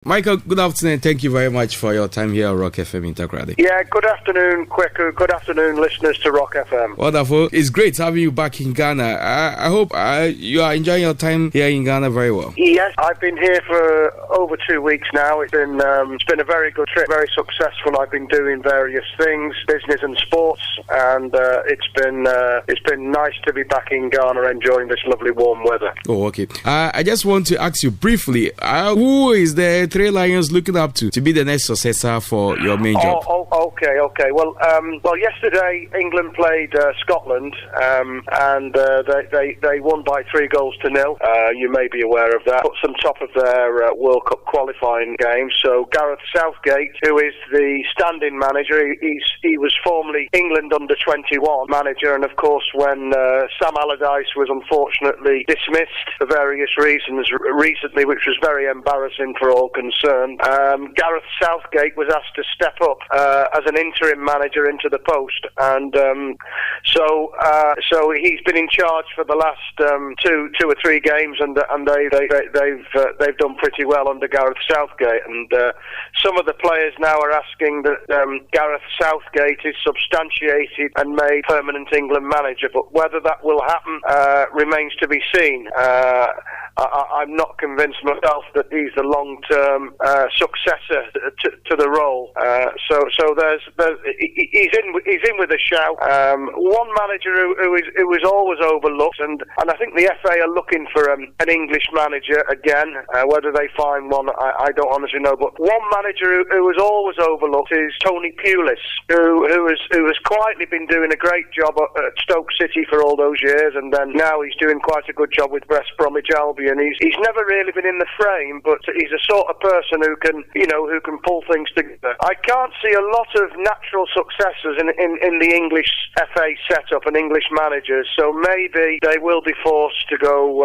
Micheal, good afternoon. Thank you very much for your time here at RockFM Integrity. Yeah, good afternoon, Kweku. Good afternoon, listeners to RockFM. Wonderful. It's great having you back in Ghana. I hope you are enjoying your time here in Ghana very well. Yes, I've been here for over 2 weeks now. It's been a very good trip, very successful. I've been doing various things, business and sports, and it's been nice to be back in Ghana enjoying this lovely warm weather. Oh, okay. I just want to ask you briefly, who is the Three Lions looking up to be the next successor for your main job? Okay. Well, yesterday England played Scotland, and they won by 3-0. You may be aware of that. Puts them top of their World Cup qualifying game. So Gareth Southgate, who is the standing manager, he was formerly England under-21 manager, and of course when Sam Allardyce was unfortunately dismissed for various reasons recently, which was very embarrassing for all concerned, Gareth Southgate was asked to step up as an interim manager into the post, and so he's been in charge for the last two or three games, and they've done pretty well under Gareth Southgate, and some of the players now are asking that Gareth Southgate is substantiated and made permanent England manager, but whether that will happen remains to be seen. I'm not convinced myself that he's the long-term successor to the role. So he's in with a shout. One manager who is always overlooked, and I think the FA are looking for an English manager again. Whether they find one, I don't honestly know. But one manager who was always overlooked is Tony Pulis, who has quietly been doing a great job at Stoke City for all those years, and then now he's doing quite a good job with West Bromwich Albion. He's never really been in the frame, but he's a sort of person who can pull things together. I can't see a lot of natural successors in the English FA setup and English managers, so maybe they will be forced to go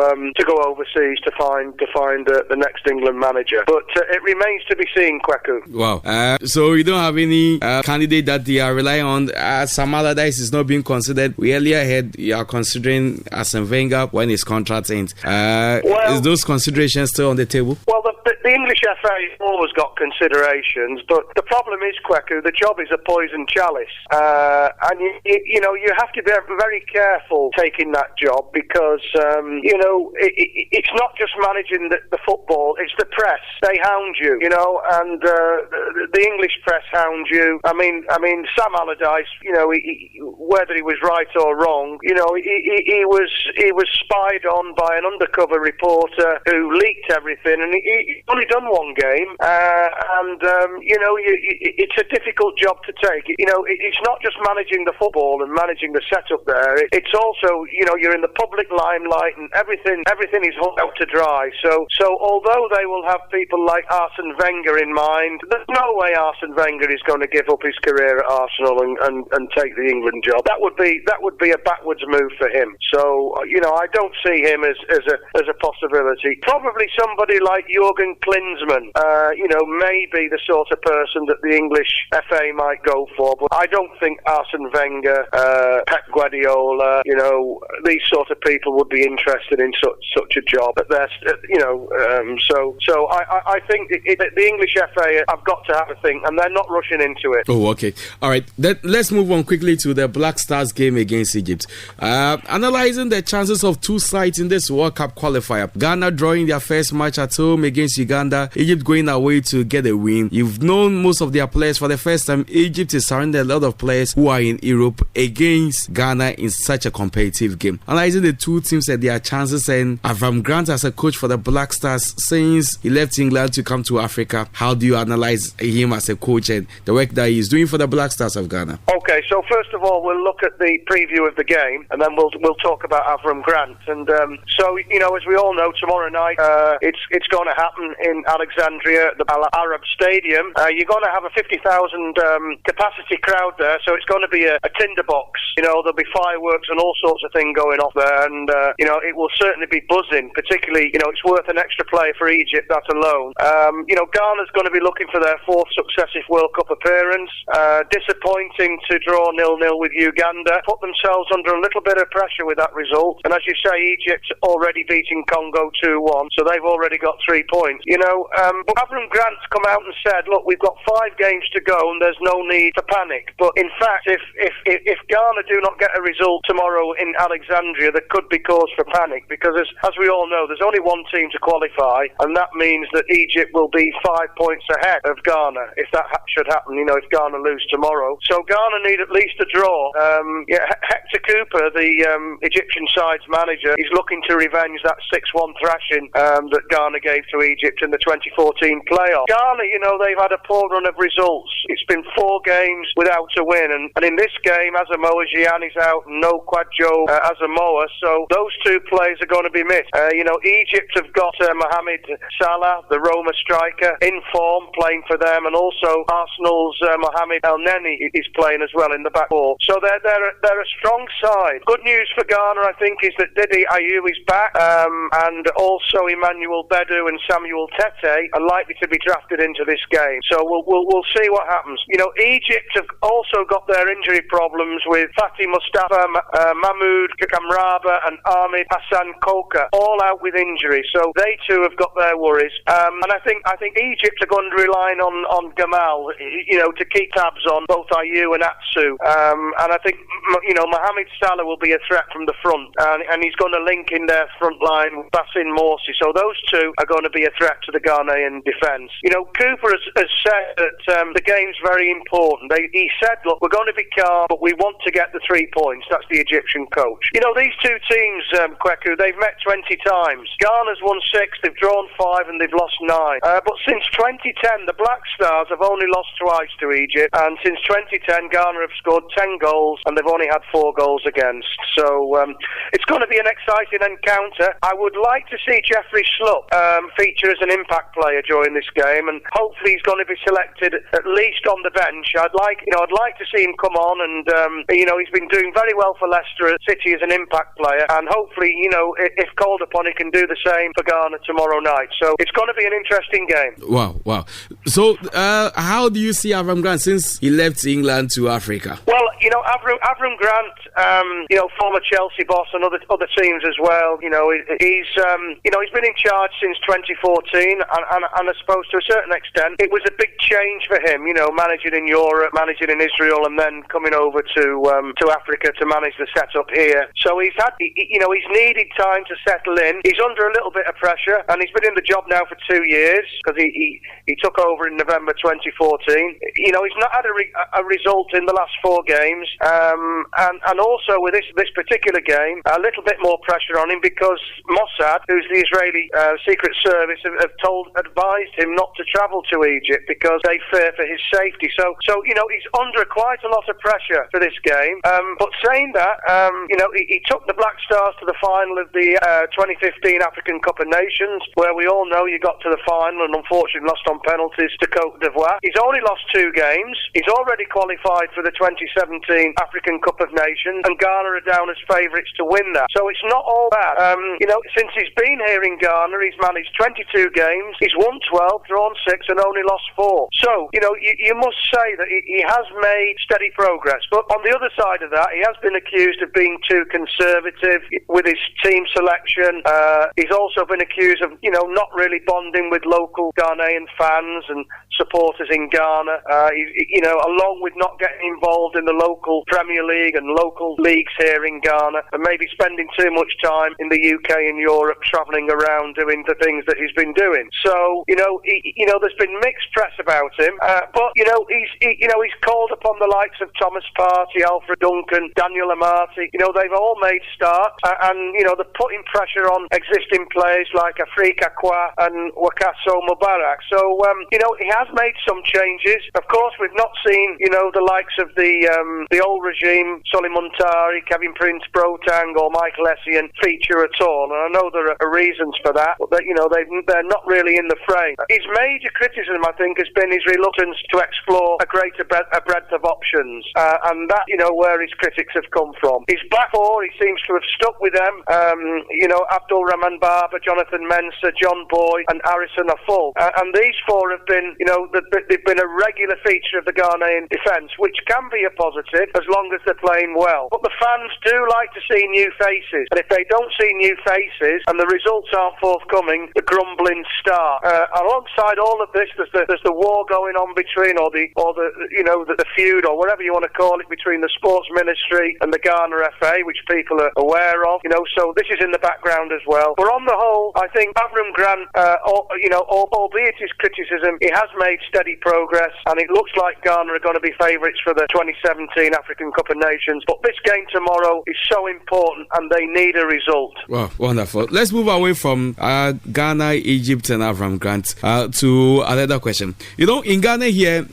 overseas to find the next England manager. But it remains to be seen, Kweku. Wow. So you don't have any candidate that they are relying on? Sam Allardyce is not being considered. We earlier heard you are considering Arsene Wenger when his contract ends. Is those considerations still on the table? Well, the English FA has always got considerations, but the problem is, Kweku, the job is a poison chalice, and you have to be very careful taking that job, because it's not just managing the football; it's the press. They hound you, and the English press hound you. I mean, Sam Allardyce, whether he was right or wrong, he was spied on by an undercover reporter who leaked everything, and he only done one game, it's a difficult job to take. It's not just managing the football and managing the setup there. It's also, you're in the public limelight, and everything is hung out to dry. So although they will have people like Arsene Wenger in mind, there's no way Arsene Wenger is going to give up his career at Arsenal and take the England job. That would be a backwards move for him. So I don't see him as a possibility. Probably somebody like Jurgen Klinsmann, may be the sort of person that the English FA might go for, but I don't think Arsene Wenger, Pep Guardiola, these sort of people would be interested in such a job. But I think the English FA have got to have a think, and they're not rushing into it. Oh, okay. All right. Let's move on quickly to the Black Stars game against Egypt. Analyzing the chances of two sides in this World Cup qualifier. Ghana drawing their first match at home against Uganda. Egypt going away to get a win. You've known most of their players for the first time. Egypt is surrounding a lot of players who are in Europe against Ghana in such a competitive game. Analyzing the two teams and their chances, and Avram Grant as a coach for the Black Stars since he left England to come to Africa. How do you analyze him as a coach and the work that he's doing for the Black Stars of Ghana? Okay, so first of all, we'll look at the preview of the game, and then we'll talk about Avram Grant. And as we all know, tomorrow night it's going to happen in Alexandria at the Al Arab Stadium. You're going to have a 50,000 capacity crowd there, so it's going to be a tinderbox. There'll be fireworks and all sorts of things going off there, and it will certainly be buzzing. Particularly, it's worth an extra player for Egypt, that alone. Ghana's going to be looking for their fourth successive World Cup appearance. Disappointing to draw 0-0 with Uganda. Put themselves under a little bit of pressure with that result. And as you say, Egypt already beating Congo 2-1, so they've already got 3 points. But Avram Grant's come out and said, look, we've got 5 games to go and there's no need to panic. But in fact, if Ghana do not get a result tomorrow in Alexandria, there could be cause for panic, because as we all know, there's only one team to qualify, and that means that Egypt will be 5 points ahead of Ghana if that should happen, if Ghana lose tomorrow. So Ghana need at least a draw. Hector Cooper, the Egyptian side's manager, is looking to revenge that 6-1 thrashing that Ghana gave to Egypt in the 2014 playoff. Ghana, they've had a poor run of results. It's been 4 games without a win, and in this game, Asamoah Gyan is out, and no Kwadwo Asamoah, so those 2 players are going to be missed. Egypt have got Mohamed Salah, the Roma striker, in form, playing for them, and also Arsenal's Mohamed El Neni is playing as well in the back four. So they're a strong side. Good news for Ghana, I think, is that Didi Ayew is back, and also Emmanuel Bedu and Samuel Tete are likely to be drafted into this game. So we'll see what happens. Egypt have also got their injury problems with Fatih Mustafa, Mahmoud Kamraba and Ahmed Hassan Koka, all out with injury. So they too have got their worries. And I think Egypt are going to rely on Gamal, to keep tabs on both Ayew and Atsu. And I think, Mohamed Salah will be a threat from the front, and he's going to link in their front line with Bassine Morsi. So those 2 are going to be a threat to the Ghanaian defence. Cooper has said that the game's very important. He said, look, we're going to be calm, but we want to get the 3 points. That's the Egyptian coach. These 2 teams, Kweku, they've met 20 times. Ghana's won 6, they've drawn 5, and they've lost 9. But since 2010, the Black Stars have only lost twice to Egypt, and since 2010, Ghana have scored 10 goals, and they've only had 4 goals against. So it's going to be an exciting encounter. I would like to see Jeffrey Schlupp feature as an impact player during this game, and hopefully he's going to be selected at least on the bench. I'd like to see him come on, and he's been doing very well for Leicester City as an impact player, and hopefully, if called upon, he can do the same for Ghana tomorrow night. So it's going to be an interesting game. Wow. So how do you see Avram Grant since he left England to Africa? Well, Avram Grant, former Chelsea boss and other teams as well. He's been in charge since 2014, and I suppose to a certain extent it was a big change for him. Managing in Europe, managing in Israel, and then coming over to Africa to manage the setup here. So he's needed time to settle in. He's under a little bit of pressure, and he's been in the job now for 2 years because he took over in November 2014. He's not had a result in the last 4 games, and also with this particular game, a little bit more pressure on him because Mossad, who's the Israeli Secret Service, have advised him not to travel to Egypt because they fear for his safety. So he's under quite a lot of pressure for this game. But saying that, he took the Black Stars to the final of the 2015 African Cup of Nations, where we all know you got to the final and unfortunately lost on penalties to Cote d'Ivoire. He's only lost 2 games. He's already qualified for the 2017 African Cup of Nations, and Ghana are down as favourites to win that. So it's not all bad. Since he's been here in Ghana, he's managed 22 games. He's won 12, drawn 6, and only lost 4. So, you must say that he has made steady progress. But on the other side of that, he has been accused of being too conservative with his team selection. He's also been accused of, not really bonding with local Ghanaian fans and supporters in Ghana. Along with not getting involved in the local Premier League and local leagues here in Ghana, and maybe spending too much time in the UK and Europe travelling around doing the things that he's been doing. So, there's been mixed press about him, but he's called upon the likes of Thomas Partey, Alfred Duncan, Daniel Amati. They've all made starts, and they're putting pressure on existing players like Afrika Kwa and Wakaso Mubarak. So, he has made some changes. Of course, we've not seen, the likes of the old regime, Solly Muntari, Kevin Prince Boateng or Michael Essien feature at all, and I know there are reasons for that, but they're not really in the frame. His major criticism, I think, has been his reluctance to explore a greater breadth of options, and that, where his critics have come from. His back 4, he seems to have stuck with them, Abdul Rahman Barber, Jonathan Mensah, John Boy and Harrison Aful, and these 4 have been, they've been a regular feature of the Ghanaian defence, which can be a positive as long as they're playing well. But the fans do like to see new faces, and if they don't see new faces and the results aren't forthcoming, the grumbling start. Alongside all of this, there's the war going on between, or the feud, or whatever you want to call it, between the Sports Ministry and the Ghana FA, which people are aware of. So this is in the background as well. But on the whole, I think Avram Grant, albeit his criticism, he has made steady progress, and it looks like Ghana are going to be favourites for the 2017 African Cup of Nations. But this game tomorrow is so important, and they need a result. Wow, wonderful. Let's move away from Ghana, Egypt, and Avram Grant to another question. In Ghana here,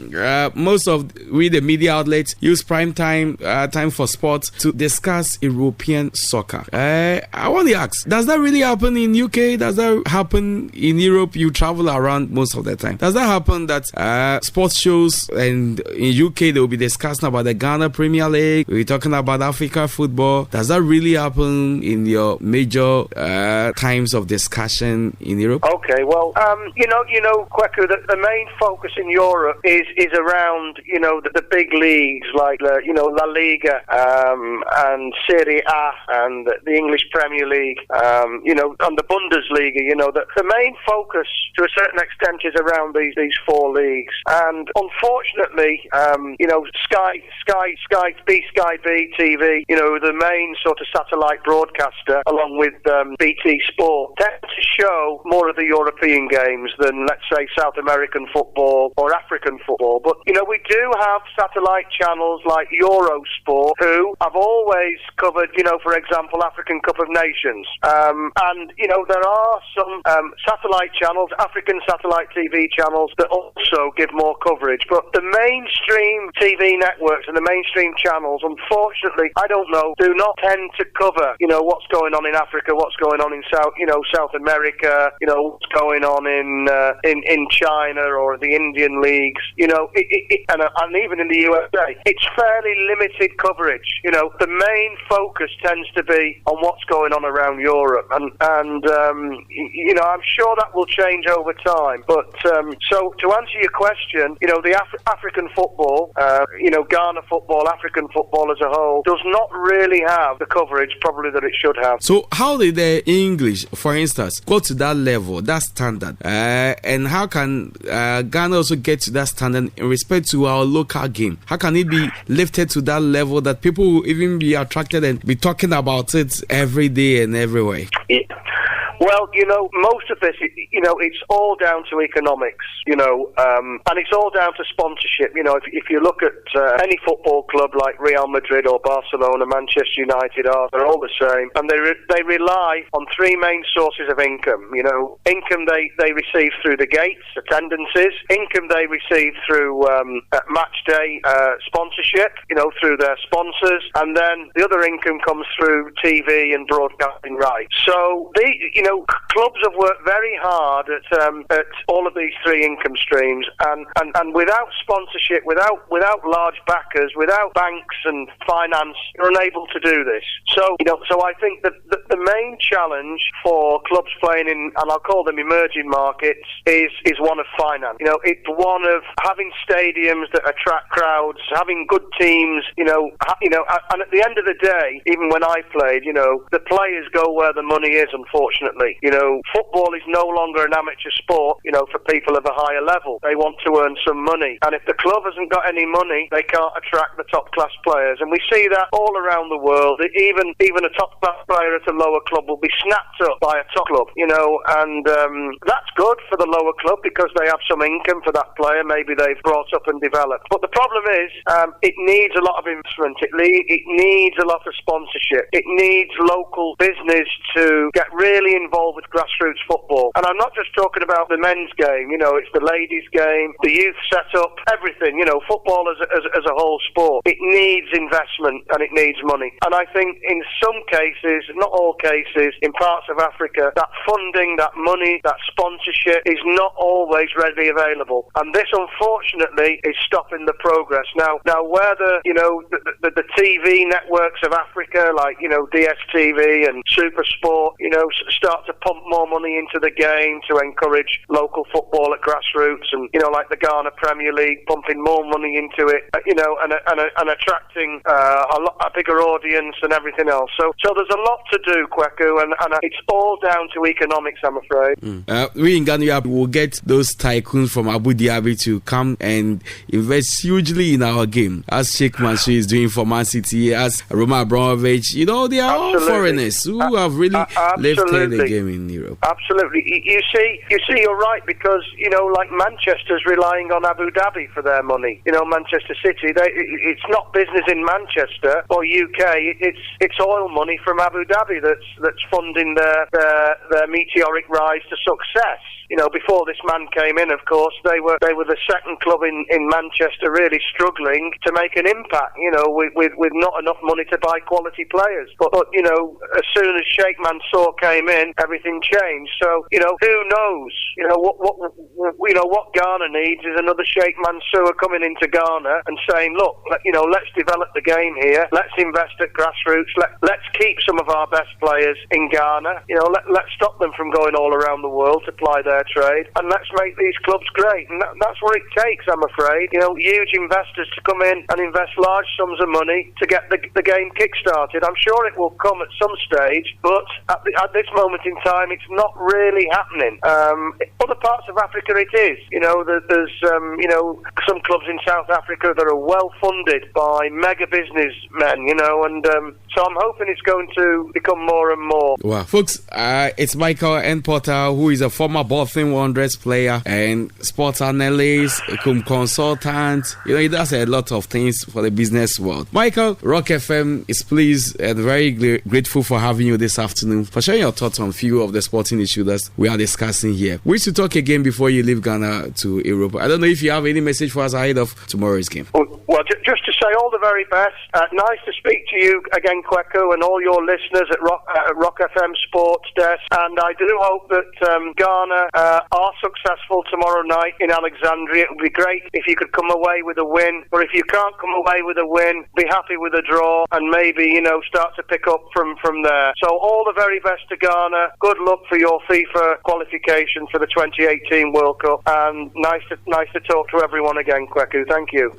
most of the media outlets use prime time for sports to discuss European soccer. I want to ask, does that really happen in UK? Does that happen in Europe? You travel around most of the time. Does that happen that sports shows, and in UK they will be discussing about the Ghana Premier League, we're talking about Africa football? Does that really happen in your major times of discussion in Europe? Okay, well, Kweku, the main focus in Europe is around, the big leagues like, La Liga and Serie A and the English Premier League, and the Bundesliga. The main focus, to a certain extent, is around these four leagues. And unfortunately, Sky B TV, the main sort of satellite broadcaster, along with BT Sport, tend to show more of the European games than, let's say, South American football or African football. But, we do have satellite channels like Eurosport, who have always covered, for example, African Cup of Nations. And there are some satellite channels, African satellite TV channels, that also give more coverage. But the mainstream TV networks and the mainstream channels, unfortunately, do not tend to cover, what's going on in Africa, what's going on in South America, what's going on in China or the Indian leagues, and even in the USA. It's fairly limited coverage. The main focus tends to be on what's going on around Europe, and I'm sure that will change over time. But so to answer your question, the African football, Ghana football, African football as a whole, does not really have the coverage probably that it should have. So how did the English, for instance, go to that level, that standard, and how can Ghana also get to that standard in respect to our local game? How can it be lifted to that level that people will even be attracted and be talking about it every day and everywhere? Yeah. Well, most of this, it's all down to economics, and it's all down to sponsorship. If you look at any football club like Real Madrid or Barcelona, Manchester United, they're all the same, and they rely on three main sources of income. Income they receive through the gates, attendances, income they receive through match day sponsorship, through their sponsors, and then the other income comes through TV and broadcasting rights. So clubs have worked very hard at all of these three income streams, and without sponsorship, without large backers, without banks and finance, you're unable to do this. So I think that the main challenge for clubs playing in, and I'll call them emerging markets, is one of finance. It's one of having stadiums that attract crowds, having good teams. And at the end of the day, even when I played, the players go where the money is. Unfortunately, football is no longer an amateur sport, for people of a higher level. They want to earn some money. And if the club hasn't got any money, they can't attract the top-class players. And we see that all around the world. Even a top-class player at a lower club will be snapped up by a top club, and that's good for the lower club because they have some income for that player maybe they've brought up and developed. But the problem is, it needs a lot of investment. It needs a lot of sponsorship. It needs local business to get really involved with grassroots football. And I'm not just talking about the men's game, it's the ladies' game, the youth setup, everything, football as a whole sport. It needs investment and it needs money. And I think in some cases, not all cases, in parts of Africa, that funding, that money, that sponsorship is not always readily available. And this, unfortunately, is stopping the progress. Now where the TV networks of Africa, like, DSTV and Super Sport, start start to pump more money into the game to encourage local football at grassroots, and like the Ghana Premier League pumping more money into it, and attracting a bigger audience and everything else. So there's a lot to do, Kweku, and it's all down to economics, I'm afraid. We in Ghana will get those tycoons from Abu Dhabi to come and invest hugely in our game, as Sheikh Mansour is doing for Man City, as Roman Abramovich. They are all foreigners who have really lifted the game in Europe. Absolutely. You see, you're right, because like Manchester's relying on Abu Dhabi for their money. Manchester City, it's not business in Manchester or UK. It's oil money from Abu Dhabi that's funding their meteoric rise to success. Before this man came in, of course, they were the second club in Manchester, really struggling to make an impact. With not enough money to buy quality players. But as soon as Sheikh Mansour came in, everything changed. So who knows? What Ghana needs is another Sheikh Mansour coming into Ghana and saying, look, let's develop the game here. Let's invest at grassroots. Let's keep some of our best players in Ghana. Let's stop them from going all around the world to ply their trade, and let's make these clubs great. And that's what it takes, I'm afraid. Huge investors to come in and invest large sums of money to get the game kick-started. I'm sure it will come at some stage, but at this moment in time, it's not really happening. Other parts of Africa, it is. There's some clubs in South Africa that are well funded by mega businessmen. And so I'm hoping it's going to become more and more. Wow, folks, it's Micheal N. Porter, who is a former Bolton Wanderers player and sports analyst, consultant. He does a lot of things for the business world. Micheal, RockFM is pleased and very grateful for having you this afternoon, for sharing your thoughts on a few of the sporting issues that we are discussing here. We should talk again before you leave Ghana to Europe. I don't know if you have any message for us ahead of tomorrow's game. Well, just to say all the very best. Nice to speak to you again, Kweku, and all your listeners at RockFM Sports Desk. And I do hope that Ghana are successful tomorrow night in Alexandria. It would be great if you could come away with a win, or if you can't come away with a win, be happy with a draw, and maybe start to pick up from there. So all the very best to Ghana. Good luck for your FIFA qualification for the 2018 World Cup, and nice to talk to everyone again, Kweku. Thank you.